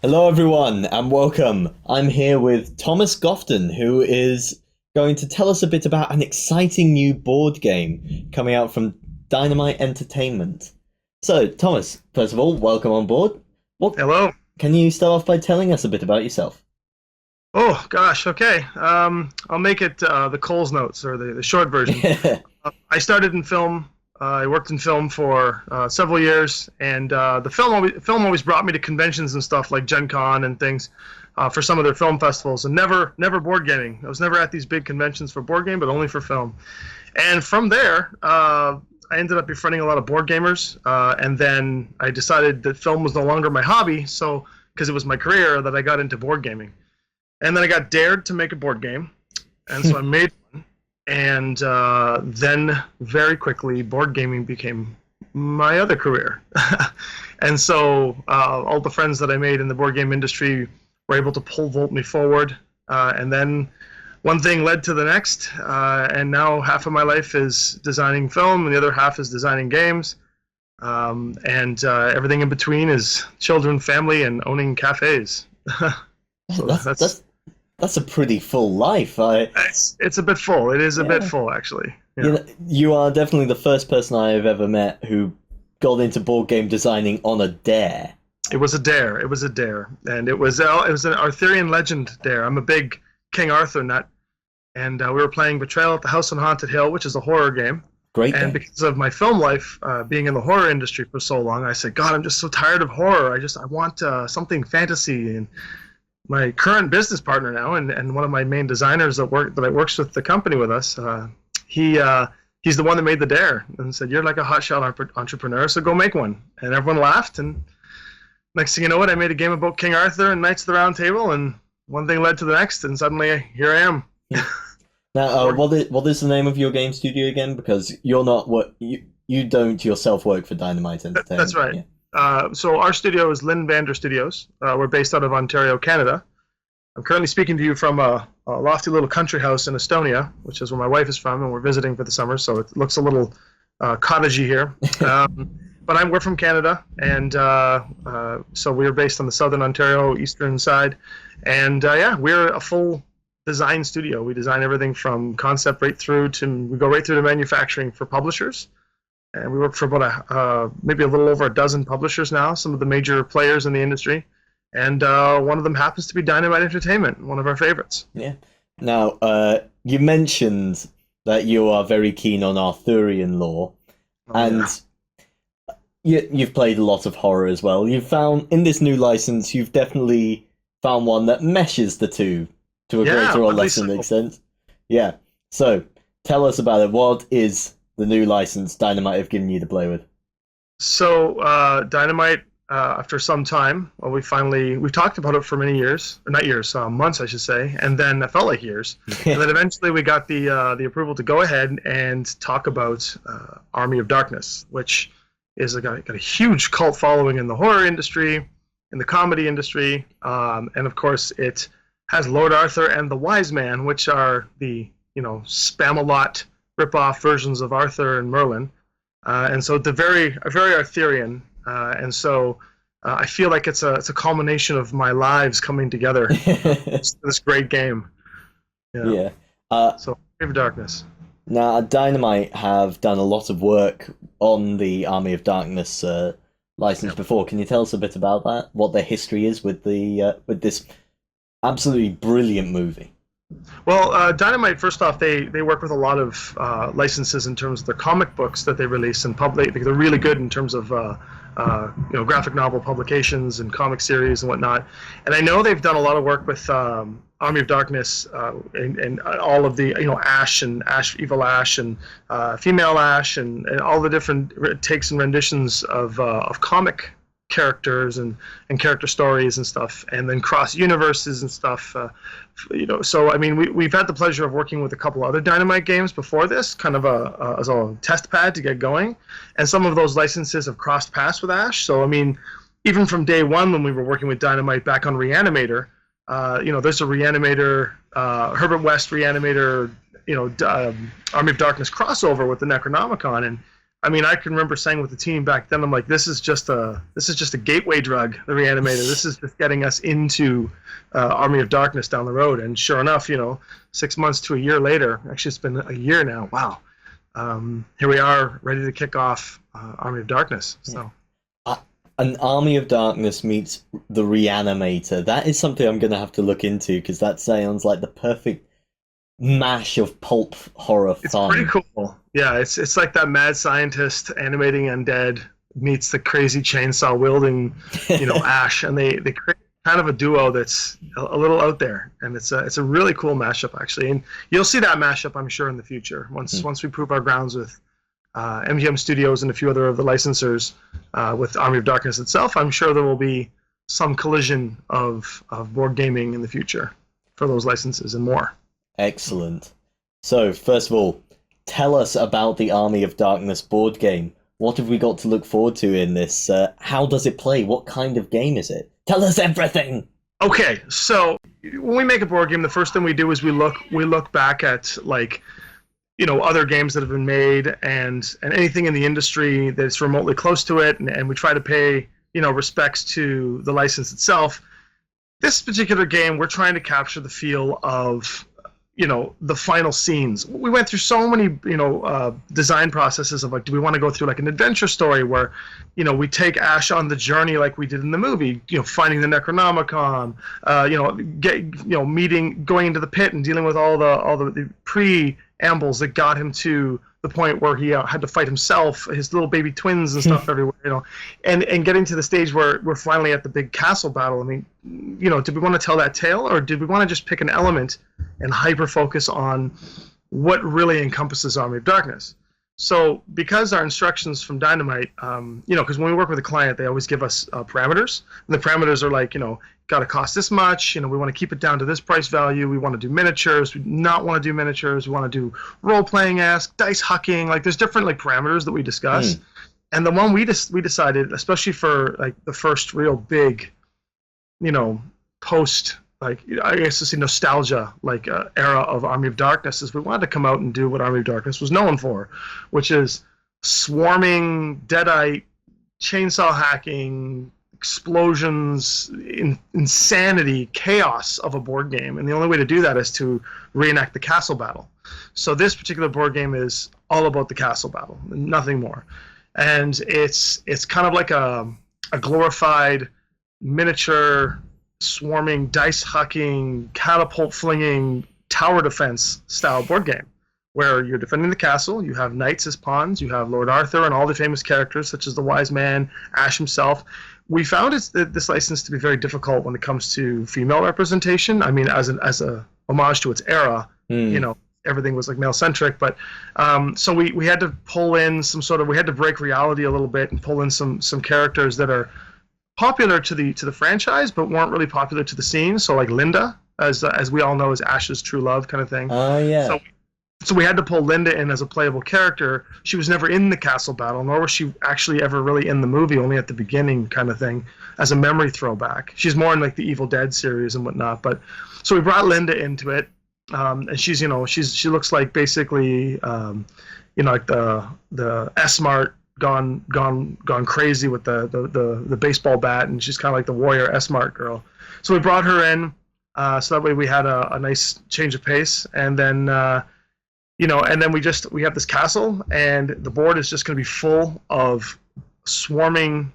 Hello, everyone, and welcome. I'm here with Thomas Gofton, who is going to tell us a bit about an exciting new board game coming out from Dynamite Entertainment. So, Thomas, first of all, welcome on board. What Hello. can you start off by telling us a bit about yourself? Oh gosh, okay. I'll make it the Coles notes or the short version. I started in film. I worked in film for several years, and the film always brought me to conventions and stuff like Gen Con and things for some of their film festivals, and never board gaming. I was never at these big conventions for board game, but only for film. And from there, I ended up befriending a lot of board gamers, and then I decided that film was no longer my hobby, so because it was my career, that I got into board gaming. And then I got dared to make a board game, and so I made one. And then very quickly, board gaming became my other career. And so all the friends that I made in the board game industry were able to pole vault me forward. And then one thing led to the next, and now half of my life is designing film, and the other half is designing games. And everything in between is children, family, and owning cafes. So that's, that's that's a pretty full life. it's a bit full. It is a bit Yeah. full, actually. Yeah. You are definitely the first person I have ever met who got into board game designing on a dare. It was a dare. It was a dare, and it was an Arthurian legend dare. I'm a big King Arthur nut, and we were playing Betrayal at the House on Haunted Hill, which is a horror game. Great And game. because of my film life, being in the horror industry for so long, I said, God, I'm just so tired of horror. I want something fantasy. And my current business partner now, and one of my main designers that works with the company with us, he's the one that made the dare and said, "You're like a hotshot entrepreneur, so go make one." And everyone laughed. And next thing you know, I made a game about King Arthur and Knights of the Round Table, and one thing led to the next, and suddenly here I am. Now, what is the name of your game studio again? Because you're not you don't yourself work for Dynamite Entertainment. That's right. Yeah. So our studio is Lynn Vander Studios. We're based out of Ontario, Canada. I'm currently speaking to you from a lofty little country house in Estonia, which is where my wife is from, and we're visiting for the summer, so it looks a little cottagey here. But we're from Canada, and so we're based on the southern Ontario, eastern side. And yeah, we're a full design studio. We design everything from concept we go right through to manufacturing for publishers. And we work for about maybe a little over a dozen publishers now, some of the major players in the industry. And one of them happens to be Dynamite Entertainment, one of our favorites. Yeah. Now, you mentioned that you are very keen on Arthurian lore, and you've played a lot of horror as well. You've found in this new license, you've definitely found one that meshes the two to a greater or lesser extent. Yeah. So, tell us about it. What is the new license Dynamite have given you to play with? So Dynamite, after some time, well, we've talked about it for many years, or not years, months I should say, and then it felt like years, and then eventually we got the approval to go ahead and talk about Army of Darkness, which is got a huge cult following in the horror industry, in the comedy industry, and of course it has Lord Arthur and the Wise Man, which are the Spam-A-Lot rip-off versions of Arthur and Merlin, and so they're very Arthurian, and so I feel like it's a culmination of my lives coming together. This great game. Yeah. So Army of Darkness. Now, Dynamite have done a lot of work on the Army of Darkness license before. Can you tell us a bit about that? What their history is with with this absolutely brilliant movie? Well, Dynamite, first off, they work with a lot of licenses in terms of their comic books that they release and public. They're really good in terms of graphic novel publications and comic series and whatnot. And I know they've done a lot of work with Army of Darkness and all of the Ash and Evil Ash and Female Ash and all the different takes and renditions of comic characters and character stories and stuff, and then cross universes and stuff. So I mean, we've had the pleasure of working with a couple other Dynamite games before this, kind of as a test pad to get going, and some of those licenses have crossed paths with Ash. So I mean, even from day one when we were working with Dynamite back on Reanimator, there's a Reanimator, Herbert West Reanimator, Army of Darkness crossover with the Necronomicon, and I mean, I can remember saying with the team back then, I'm like, this is just a gateway drug, the Reanimator. This is just getting us into Army of Darkness down the road. And sure enough, 6 months to a year later, actually it's been a year now. Wow. Here we are, ready to kick off Army of Darkness. So. An Army of Darkness meets the Reanimator. That is something I'm going to have to look into, because that sounds like the perfect mash of pulp horror fun. It's pretty cool. Yeah, it's like that mad scientist animating undead meets the crazy chainsaw wielding, Ash, and they create kind of a duo that's a little out there, and it's a really cool mashup actually, and you'll see that mashup I'm sure in the future once we prove our grounds with MGM Studios and a few other of the licensors with Army of Darkness itself. I'm sure there will be some collision of board gaming in the future for those licenses and more. Excellent. So, first of all, tell us about the Army of Darkness board game. What have we got to look forward to in this? How does it play? What kind of game is it? Tell us everything! Okay, so when we make a board game, the first thing we do is we look back at other games that have been made and anything in the industry that's remotely close to it, and we try to pay respects to the license itself. This particular game, we're trying to capture the feel of the final scenes. We went through so many design processes of do we want to go through like an adventure story where we take Ash on the journey like we did in the movie, finding the Necronomicon, going into the pit and dealing with all the preambles that got him to the point where he had to fight himself, his little baby twins and stuff everywhere, and getting to the stage where we're finally at the big castle battle. I mean, did we want to tell that tale, or did we want to just pick an element and hyper focus on what really encompasses Army of Darkness? So because our instructions from Dynamite, because when we work with a client, they always give us parameters, and the parameters are like, got to cost this much, we want to keep it down to this price value, we want to do miniatures, we do not want to do miniatures, we want to do role-playing-esque, dice hucking, like there's different parameters that we discuss. And the one we decided, especially for like the first real big, post, like I guess it's nostalgia era of Army of Darkness, is we wanted to come out and do what Army of Darkness was known for, which is swarming, deadite, chainsaw hacking, explosions, insanity, chaos of a board game. And the only way to do that is to reenact the castle battle. So this particular board game is all about the castle battle, nothing more. And it's kind of like a glorified miniature swarming, dice hucking, catapult flinging, tower defense style board game, where you're defending the castle. You have knights as pawns. You have Lord Arthur and all the famous characters, such as the Wise Man, Ash himself. We found this license to be very difficult when it comes to female representation. I mean, as a homage to its era, everything was like male centric. But so we had to pull in we had to break reality a little bit and pull in some characters that are popular to the franchise, but weren't really popular to the scene. So like Linda, as we all know, is Ash's true love kind of thing. Oh yeah. So we had to pull Linda in as a playable character. She was never in the castle battle, nor was she actually ever really in the movie, only at the beginning kind of thing, as a memory throwback. She's more in like the Evil Dead series and whatnot. But so we brought Linda into it, and she looks like basically like the S-Mart gone crazy with the baseball bat, and she's kind of like the warrior S-Mart girl. So we brought her in, so that way we had a nice change of pace, and then and then we have this castle, and the board is just going to be full of swarming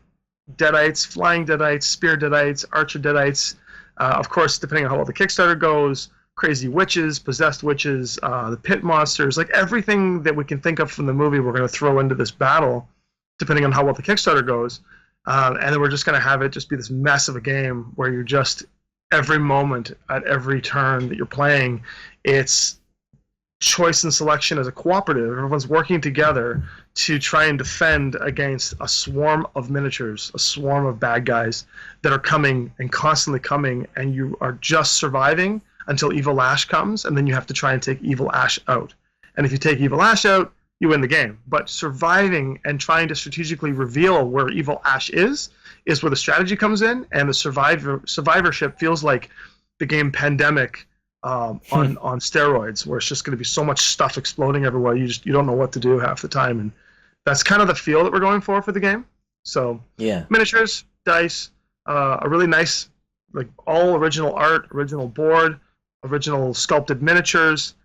deadites, flying deadites, spear deadites, archer deadites. Of course, depending on how well the Kickstarter goes, crazy witches, possessed witches, the pit monsters, like everything that we can think of from the movie, we're going to throw into this battle, depending on how well the Kickstarter goes. And then we're just going to have it just be this mess of a game where you're just, every moment, at every turn that you're playing, it's choice and selection as a cooperative. Everyone's working together to try and defend against a swarm of miniatures, a swarm of bad guys that are coming and constantly coming, and you are just surviving until Evil Ash comes, and then you have to try and take Evil Ash out. And if you take Evil Ash out, you win the game. But surviving and trying to strategically reveal where Evil Ash is where the strategy comes in, and the survivorship feels like the game Pandemic on steroids, where it's just going to be so much stuff exploding everywhere. You don't know what to do half the time, that's kind of the feel that we're going for the game. So Yeah. miniatures, dice, a really nice, like all original art, original board, original sculpted miniatures.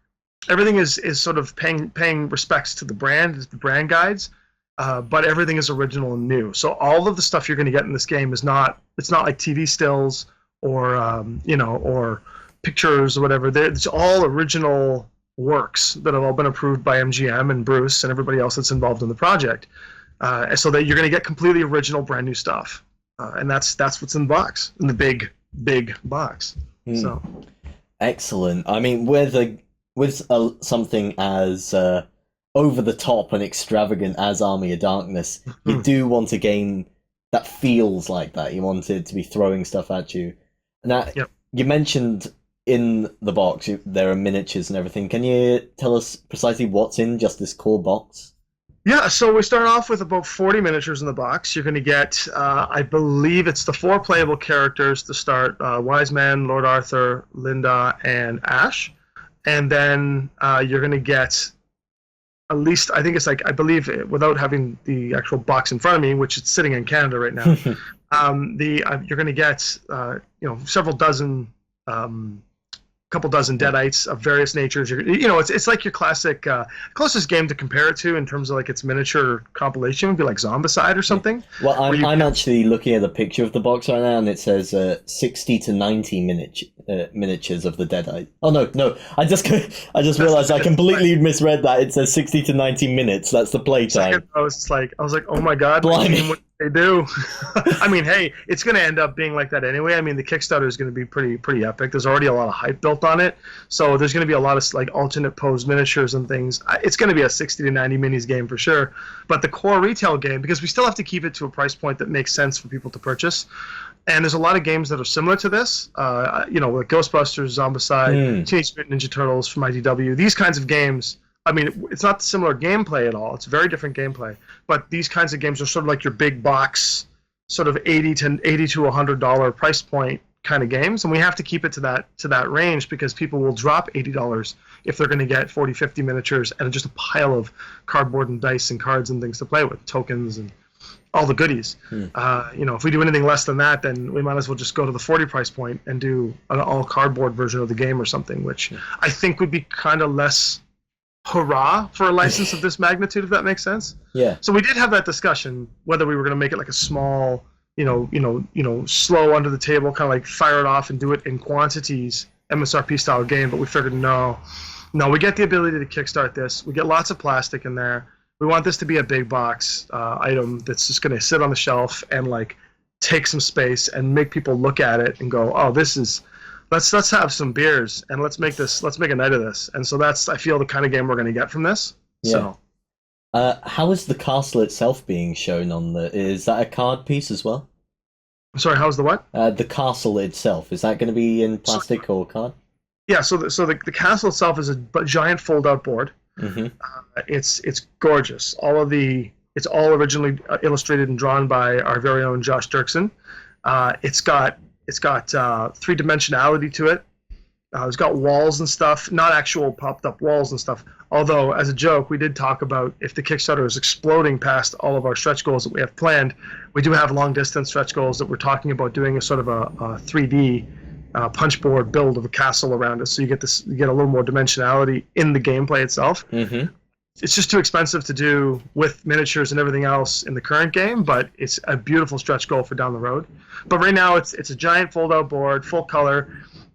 Everything is sort of paying respects to the brand guides, but everything is original and new. So all of the stuff you're going to get in this game is not, it's not like TV stills or or pictures or whatever. It's all original works that have all been approved by MGM and Bruce and everybody else that's involved in the project, so that you're going to get completely original, brand new stuff, and that's what's in the box, in the big box. So excellent. I mean, with something as over the top and extravagant as Army of Darkness, you do want a game that feels like that. You want it to be throwing stuff at you. Now, you mentioned in the box there are miniatures and everything. Can you tell us precisely what's in just this core box? Yeah, so we start off with about 40 miniatures in the box. You're going to get, I believe it's the 4 playable characters to start, Wise Man, Lord Arthur, Linda, and Ash. And then you're going to get at least, I think it's like, I believe, without having the actual box in front of me, which it's sitting in Canada right now, you're going to get several dozen, couple dozen deadites of various natures. It's like your classic, closest game to compare it to in terms of like its miniature compilation would be like Zombicide or something. Well, I'm actually looking at the picture of the box right now, and it says 60 to 90 miniatures of the deadite. Oh no! I just realized I completely misread that. It says 60 to 90 minutes. That's the playtime. I was like, oh my god, what they do? I mean, hey, it's going to end up being like that anyway. I mean, the Kickstarter is going to be pretty epic. There's already a lot of hype built on it, so there's going to be a lot of like alternate pose miniatures and things. It's going to be a 60 to 90 minis game for sure. But the core retail game, because we still have to keep it to a price point that makes sense for people to purchase. And there's a lot of games that are similar to this, like Ghostbusters, Zombicide, Teenage Mutant Ninja Turtles from IDW. These kinds of games, I mean, it's not similar gameplay at all. It's very different gameplay. But these kinds of games are sort of like your big box, sort of $80 to $100 price point kind of games, and we have to keep it to that range because people will drop $80 if they're going to get 40, 50 miniatures and just a pile of cardboard and dice and cards and things to play with, tokens and all the goodies. If we do anything less than that, then we might as well just go to the 40 price point and do an all cardboard version of the game or something, which I think would be kind of less hurrah for a license of this magnitude, if that makes sense. Yeah. So we did have that discussion whether we were going to make it like a small, slow under the table, kind of like fire it off and do it in quantities, MSRP style game. But we figured no, we get the ability to kickstart this. We get lots of plastic in there. We want this to be a big box item that's just going to sit on the shelf and like take some space and make people look at it and go, oh, this is. Let's have some beers and let's make a night of this. And so that's, I feel, the kind of game we're going to get from this. Yeah. So, how is the castle itself being shown on is that a card piece as well? I'm sorry, how's the what? The castle itself, is that going to be in plastic or card? Yeah, so the castle itself is a giant fold-out board. Mm-hmm. It's gorgeous. It's all originally illustrated and drawn by our very own Josh Dirksen. It's got three-dimensionality to it. It's got walls and stuff, not actual popped-up walls and stuff. Although, as a joke, we did talk about if the Kickstarter is exploding past all of our stretch goals that we have planned, we do have long-distance stretch goals that we're talking about doing a sort of a 3D punch board build of a castle around it. So you get a little more dimensionality in the gameplay itself. Mm-hmm. It's just too expensive to do with miniatures and everything else in the current game, but it's a beautiful stretch goal for down the road. But right now, it's a giant fold-out board, full color.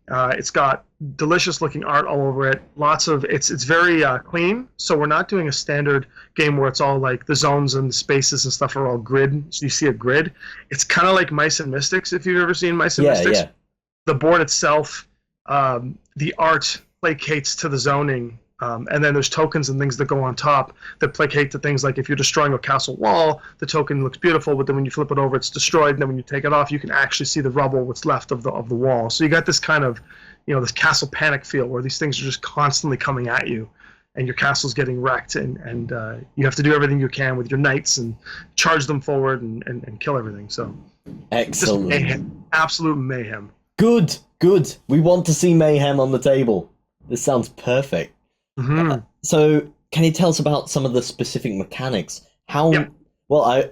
It's got delicious-looking art all over it. It's very clean. So we're not doing a standard game where it's all like the zones and the spaces and stuff are all grid. So you see a grid. It's kind of like Mice and Mystics, if you've ever seen Mice and Mystics. Yeah. The board itself, the art placates to the zoning. And then there's tokens and things that go on top that placate to things like if you're destroying a castle wall, the token looks beautiful, but then when you flip it over, it's destroyed. And then when you take it off, you can actually see the rubble, what's left of the wall. So you got this kind of, this castle panic feel where these things are just constantly coming at you, and your castle's getting wrecked, and you have to do everything you can with your knights and charge them forward and kill everything. So excellent, just mayhem, absolute mayhem. Good. We want to see mayhem on the table. This sounds perfect. Mm-hmm. So, can you tell us about some of the specific mechanics? How Yep. well?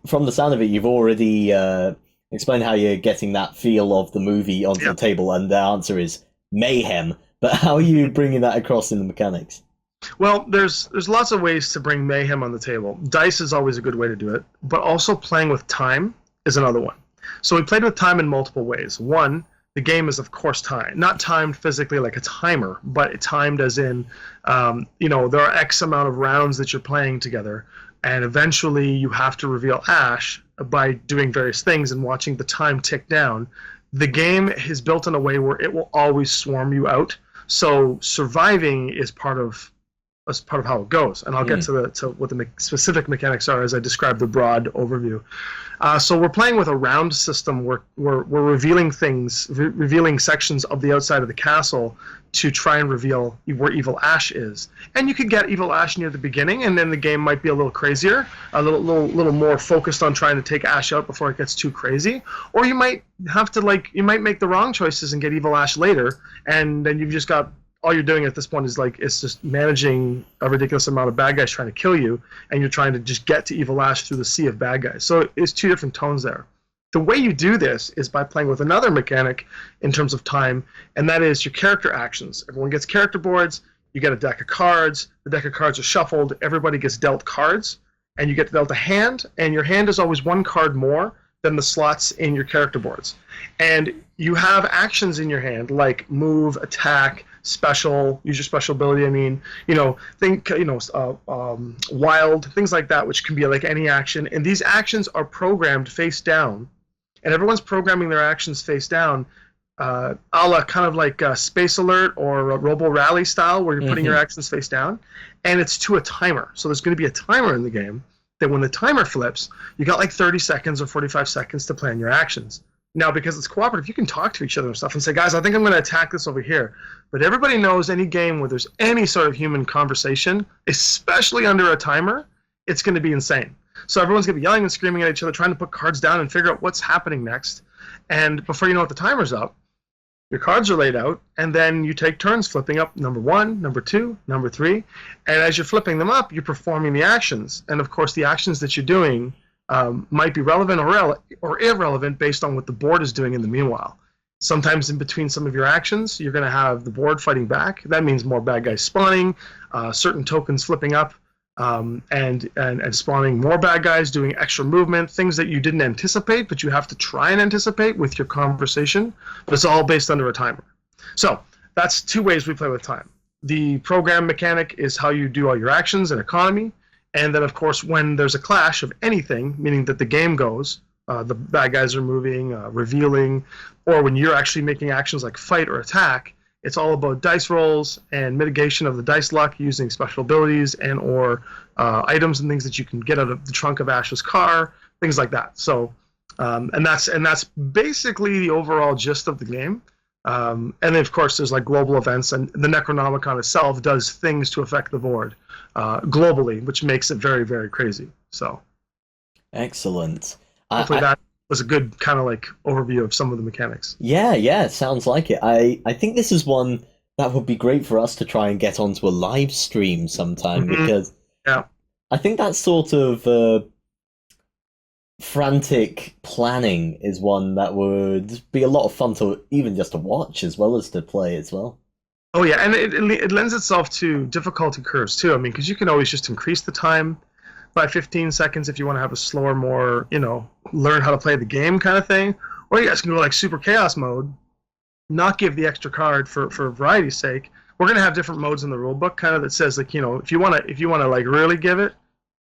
From the sound of it, you've already explained how you're getting that feel of the movie onto the Yep. table, and the answer is mayhem. But how are you bringing that across in the mechanics? Well, there's lots of ways to bring mayhem on the table. Dice is always a good way to do it, but also playing with time is another one. So we played with time in multiple ways. One, the game is of course timed, not timed physically like a timer, but timed as in, there are X amount of rounds that you're playing together, and eventually you have to reveal Ash by doing various things and watching the time tick down. The game is built in a way where it will always swarm you out. So surviving is part of how it goes, and I'll get to what the specific mechanics are as I describe the broad overview. So we're playing with a round system where we're revealing things, revealing sections of the outside of the castle to try and reveal where Evil Ash is. And you could get Evil Ash near the beginning, and then the game might be a little crazier, a little more focused on trying to take Ash out before it gets too crazy. Or you might have to you might make the wrong choices and get Evil Ash later, and then you've just got all you're doing at this point is it's just managing a ridiculous amount of bad guys trying to kill you, and you're trying to just get to Evil Ash through the sea of bad guys. So it's two different tones there. The way you do this is by playing with another mechanic in terms of time, and that is your character actions. Everyone gets character boards, you get a deck of cards, the deck of cards are shuffled, everybody gets dealt cards, and you get dealt a hand, and your hand is always one card more than the slots in your character boards. And you have actions in your hand like move, attack, special, use your special ability. Wild, things like that, which can be like any action. And these actions are programmed face down, and everyone's programming their actions face down, a la kind of like Space Alert or Robo Rally style, where you're putting your actions face down, and it's to a timer. So there's going to be a timer in the game that when the timer flips, you got like 30 seconds or 45 seconds to plan your actions. Now, because it's cooperative, you can talk to each other and stuff and say, guys, I think I'm going to attack this over here. But everybody knows any game where there's any sort of human conversation, especially under a timer, it's going to be insane. So everyone's going to be yelling and screaming at each other, trying to put cards down and figure out what's happening next. And before you know it, the timer's up. Your cards are laid out, and then you take turns flipping up number 1, number 2, number 3. And as you're flipping them up, you're performing the actions. And, of course, the actions that you're doing might be relevant or irrelevant based on what the board is doing in the meanwhile. Sometimes in between some of your actions, you're going to have the board fighting back. That means more bad guys spawning, certain tokens flipping up, and spawning more bad guys, doing extra movement, things that you didn't anticipate, but you have to try and anticipate with your conversation. But it's all based under a timer. So that's two ways we play with time. The program mechanic is how you do all your actions and economy. And then, of course, when there's a clash of anything, meaning that the game goes, the bad guys are moving, revealing, or when you're actually making actions like fight or attack, it's all about dice rolls and mitigation of the dice luck using special abilities and or items and things that you can get out of the trunk of Ash's car, things like that. So, and that's basically the overall gist of the game. And then, of course, there's like global events, and the Necronomicon itself does things to affect the board globally, which makes it very, very crazy. So, excellent. Hopefully that was a good kind of like overview of some of the mechanics. Yeah, sounds like it. I think this is one that would be great for us to try and get onto a live stream sometime, because I think that sort of frantic planning is one that would be a lot of fun to even just to watch as well as to play as well. Oh yeah, and it lends itself to difficulty curves too. I mean, because you can always just increase the time by 15 seconds if you want to have a slower, more, learn how to play the game kind of thing. Or you guys can go like super chaos mode, not give the extra card for variety's sake. We're gonna have different modes in the rulebook, kind of that says like, if you wanna like really give it,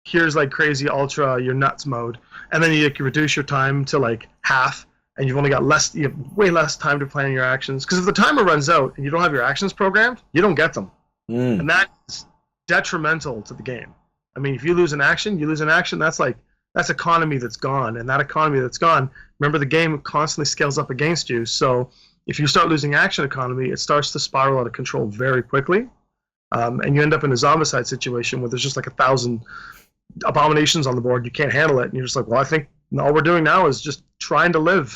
here's like crazy ultra your nuts mode, and then you can reduce your time to like half, and you have way less time to plan your actions. Because if the timer runs out and you don't have your actions programmed, you don't get them, and that's detrimental to the game. I mean, if you lose an action, you lose an action. That's economy that's gone, and that economy that's gone. Remember, the game constantly scales up against you. So if you start losing action economy, it starts to spiral out of control very quickly, and you end up in a zombicide situation where there's just like 1,000 abominations on the board. You can't handle it, and you're just like, well, I think all we're doing now is just trying to live.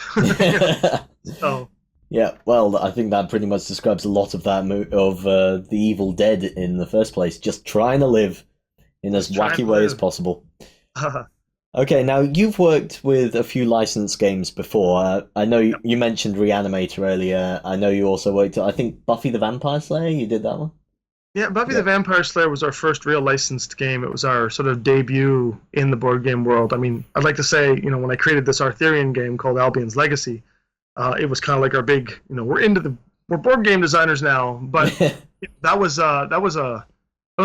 So. Yeah, well, I think that pretty much describes a lot of that of the Evil Dead in the first place. Just trying to live in as Trying wacky to way as live. possible. Okay, now you've worked with a few licensed games before. I know Yep. you mentioned Reanimator earlier. I know you also worked I think, Buffy the Vampire Slayer. You did that one? Yeah, Buffy the Yep. Vampire Slayer was our first real licensed game. It was our sort of debut in the board game world. I mean, I'd like to say, when I created this Arthurian game called Albion's Legacy, it was kind of like our big, we're board game designers now, but that was a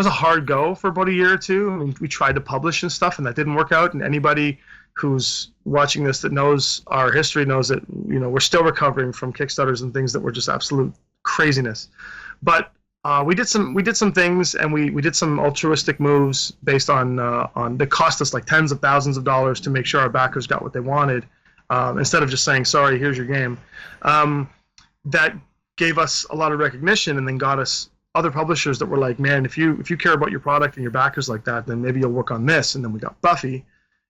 hard go for about a year or two. I mean, we tried to publish and stuff, and that didn't work out. And anybody who's watching this that knows our history knows that we're still recovering from Kickstarters and things that were just absolute craziness. But we did some things, and we did some altruistic moves based on that cost us like tens of thousands of dollars to make sure our backers got what they wanted, instead of just saying sorry, here's your game. That gave us a lot of recognition, and then got us other publishers that were like, man, if you care about your product and your backers like that, then maybe you'll work on this. And then we got Buffy,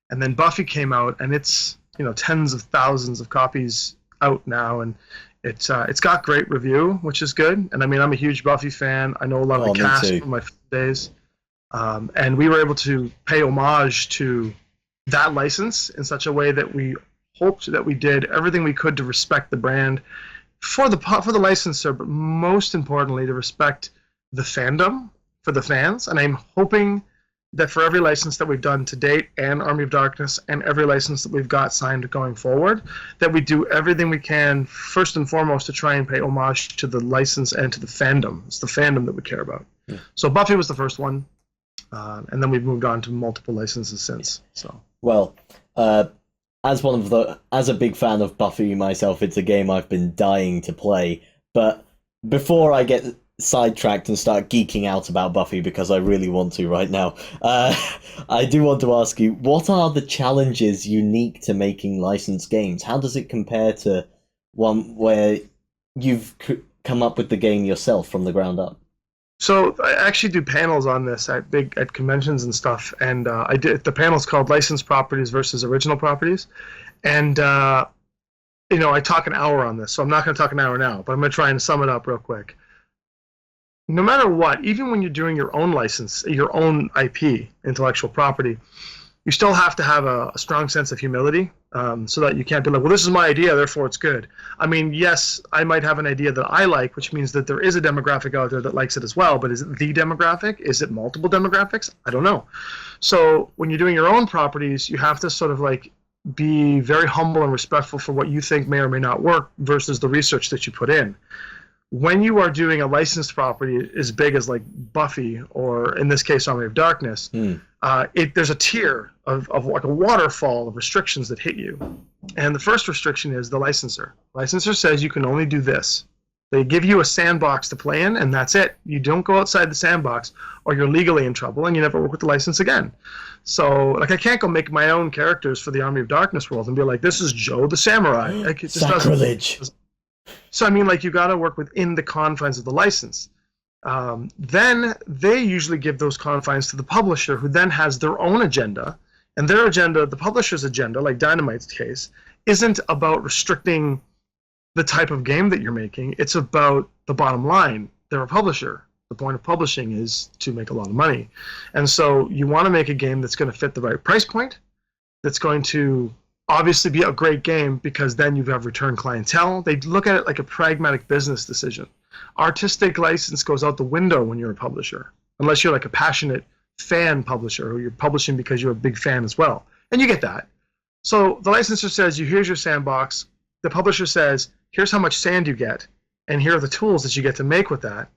and then Buffy came out, and it's tens of thousands of copies out now, and it's got great review, which is good. And I mean, I'm a huge Buffy fan. I know a lot of Oh, the me cast too. from my days, and we were able to pay homage to that license in such a way that we hoped that we did everything we could to respect the brand for the licensor, but most importantly to respect the fandom for the fans. And I'm hoping that for every license that we've done to date, and Army of Darkness, and every license that we've got signed going forward, that we do everything we can, first and foremost, to try and pay homage to the license and to the fandom. It's the fandom that we care about. Yeah. So Buffy was the first one, and then we've moved on to multiple licenses since. So Well, as a big fan of Buffy myself, it's a game I've been dying to play. But before I get sidetracked and start geeking out about Buffy, because I really want to right now, I do want to ask you, what are the challenges unique to making licensed games? How does it compare to one where you've come up with the game yourself from the ground up? So I actually do panels on this at conventions and stuff, and I did the panel's called Licensed Properties versus Original Properties, and I talk an hour on this, so I'm not going to talk an hour now, but I'm going to try and sum it up real quick. No matter what, even when you're doing your own license, your own IP, intellectual property, you still have to have a strong sense of humility, so that you can't be like, well, this is my idea, therefore it's good. I mean, yes, I might have an idea that I like, which means that there is a demographic out there that likes it as well, but is it the demographic? Is it multiple demographics? I don't know. So when you're doing your own properties, you have to sort of like be very humble and respectful for what you think may or may not work versus the research that you put in. When you are doing a licensed property as big as like Buffy, or in this case Army of Darkness, there's a tier of like a waterfall of restrictions that hit you. And the first restriction is the licensor. Licensor says you can only do this. They give you a sandbox to play in, and that's it. You don't go outside the sandbox, or you're legally in trouble, and you never work with the license again. So, like, I can't go make my own characters for the Army of Darkness world and be like, this is Joe the Samurai. Like, it just Sacrilege. So, I mean, like, you got to work within the confines of the license. Then they usually give those confines to the publisher, who then has their own agenda. And their agenda, the publisher's agenda, like Dynamite's case, isn't about restricting the type of game that you're making. It's about the bottom line. They're a publisher. The point of publishing is to make a lot of money. And so you want to make a game that's going to fit the right price point, that's going to obviously be a great game, because then you have return clientele. They look at it like a pragmatic business decision. Artistic license goes out the window when you're a publisher, unless you're like a passionate fan publisher who you're publishing because you're a big fan as well. And you get that. So the licensor says, here's your sandbox. The publisher says, here's how much sand you get, and here are the tools that you get to make with that.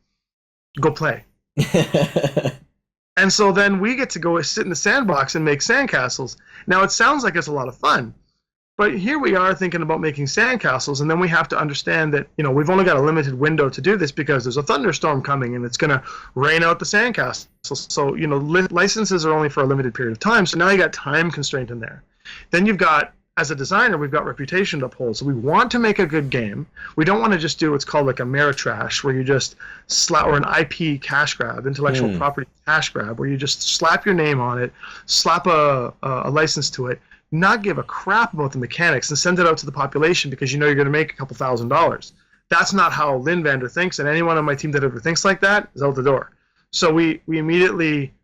Go play. And so then we get to go sit in the sandbox and make sandcastles. Now, it sounds like it's a lot of fun, but here we are thinking about making sandcastles, and then we have to understand that, we've only got a limited window to do this because there's a thunderstorm coming and it's going to rain out the sandcastles. So, licenses are only for a limited period of time, so now you got time constraint in there. Then you've got, as a designer, we've got reputation to uphold. So we want to make a good game. We don't want to just do what's called like a Ameritrash, where you just slap, or an IP cash grab, intellectual property cash grab, where you just slap your name on it, slap a license to it, not give a crap about the mechanics, and send it out to the population because you're going to make a couple $1,000s. That's not how Lynn Vander thinks, and anyone on my team that ever thinks like that is out the door. So we immediately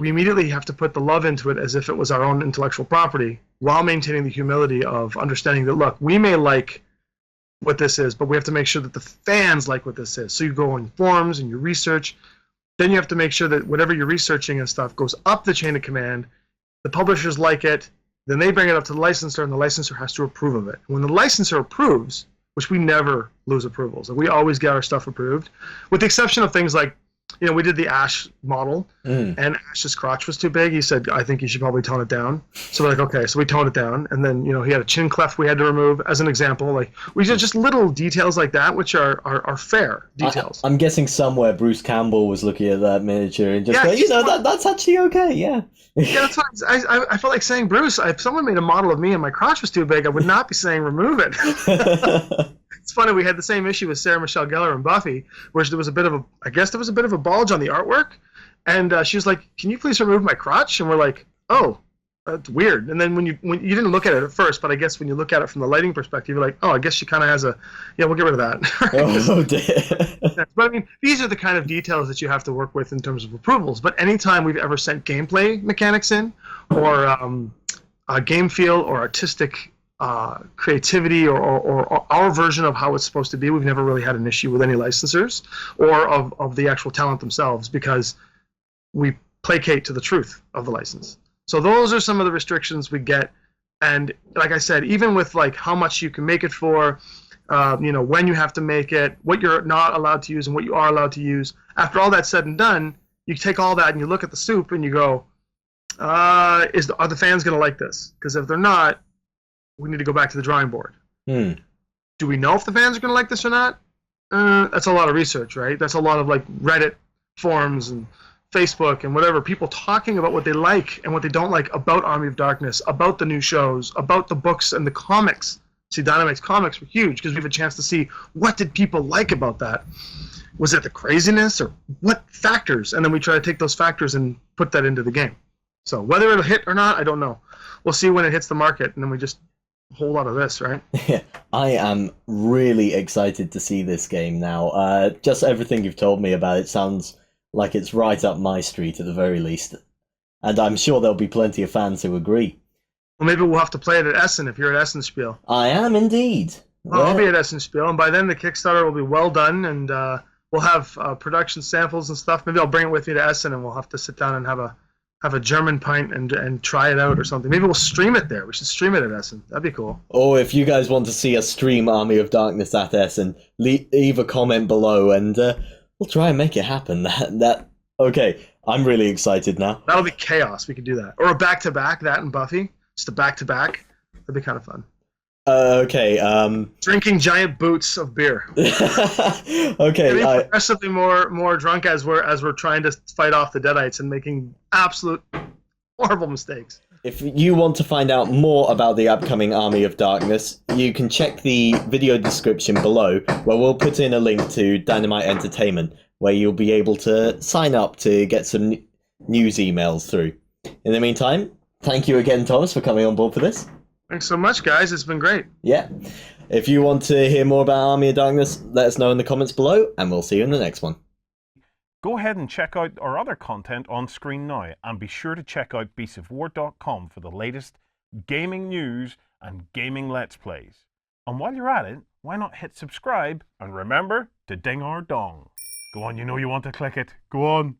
we immediately have to put the love into it as if it was our own intellectual property, while maintaining the humility of understanding that, look, we may like what this is, but we have to make sure that the fans like what this is. So you go on forums and you research. Then you have to make sure that whatever you're researching and stuff goes up the chain of command. The publishers like it. Then they bring it up to the licensor, and the licensor has to approve of it. When the licensor approves, which we never lose approvals, and we always get our stuff approved, with the exception of things like, we did the Ash model, and Ash's crotch was too big. He said, I think you should probably tone it down. So we're like, okay, so we toned it down. And then, he had a chin cleft we had to remove, as an example. Like, we did just little details like that, which are fair details. I'm guessing somewhere Bruce Campbell was looking at that miniature and just going, that's actually okay, yeah. Yeah, that's what I felt like saying, Bruce, if someone made a model of me and my crotch was too big, I would not be saying remove it. It's funny, we had the same issue with Sarah Michelle Gellar and Buffy, where there was a bit of a bulge on the artwork, and she was like, can you please remove my crotch? And we're like, oh, that's weird. And then when you didn't look at it at first, but I guess when you look at it from the lighting perspective, you're like, oh, I guess she kind of has we'll get rid of that. Oh, dear. But I mean, these are the kind of details that you have to work with in terms of approvals. But anytime we've ever sent gameplay mechanics in, or a game feel, or artistic creativity, or our version of how it's supposed to be, we've never really had an issue with any licensors or of the actual talent themselves, because we placate to the truth of the license. So those are some of the restrictions we get. And like I said, even with like how much you can make it for, when you have to make it, what you're not allowed to use and what you are allowed to use, after all that's said and done, you take all that and you look at the soup and you go, are the fans going to like this? Because if they're not, we need to go back to the drawing board. Do we know if the fans are going to like this or not? That's a lot of research, right? That's a lot of like Reddit forums and Facebook and whatever, people talking about what they like and what they don't like about Army of Darkness, about the new shows, about the books and the comics. See, Dynamite's comics were huge because we have a chance to see what did people like about that. Was it the craziness or what factors? And then we try to take those factors and put that into the game. So whether it'll hit or not, I don't know. We'll see when it hits the market, and then we just a whole lot of this, right? Yeah, I am really excited to see this game now. Just everything you've told me about it sounds like it's right up my street at the very least. And I'm sure there'll be plenty of fans who agree. Well, maybe we'll have to play it at Essen if you're at Essen Spiel. I am indeed. Well, I'll be at Essen Spiel, and by then the Kickstarter will be well done, and we'll have production samples and stuff. Maybe I'll bring it with me to Essen, and we'll have to sit down and have a German pint and try it out or something. Maybe we'll stream it there. We should stream it at Essen. That'd be cool. Or if you guys want to see us stream Army of Darkness at Essen, leave a comment below, and we'll try and make it happen. Okay, I'm really excited now. That'll be chaos. We could do that. Or a back-to-back, that and Buffy. Just a back-to-back. That'd be kind of fun. Okay. Drinking giant boots of beer. Okay. Getting progressively more drunk as we're trying to fight off the Deadites and making absolute horrible mistakes. If you want to find out more about the upcoming Army of Darkness, you can check the video description below, where we'll put in a link to Dynamite Entertainment, where you'll be able to sign up to get some news emails through. In the meantime, thank you again, Thomas, for coming on board for this. Thanks so much, guys. It's been great. Yeah. If you want to hear more about Army of Darkness, let us know in the comments below, and we'll see you in the next one. Go ahead and check out our other content on screen now, and be sure to check out beastsofwar.com for the latest gaming news and gaming Let's Plays. And while you're at it, why not hit subscribe, and remember to ding our dong. Go on, you know you want to click it. Go on.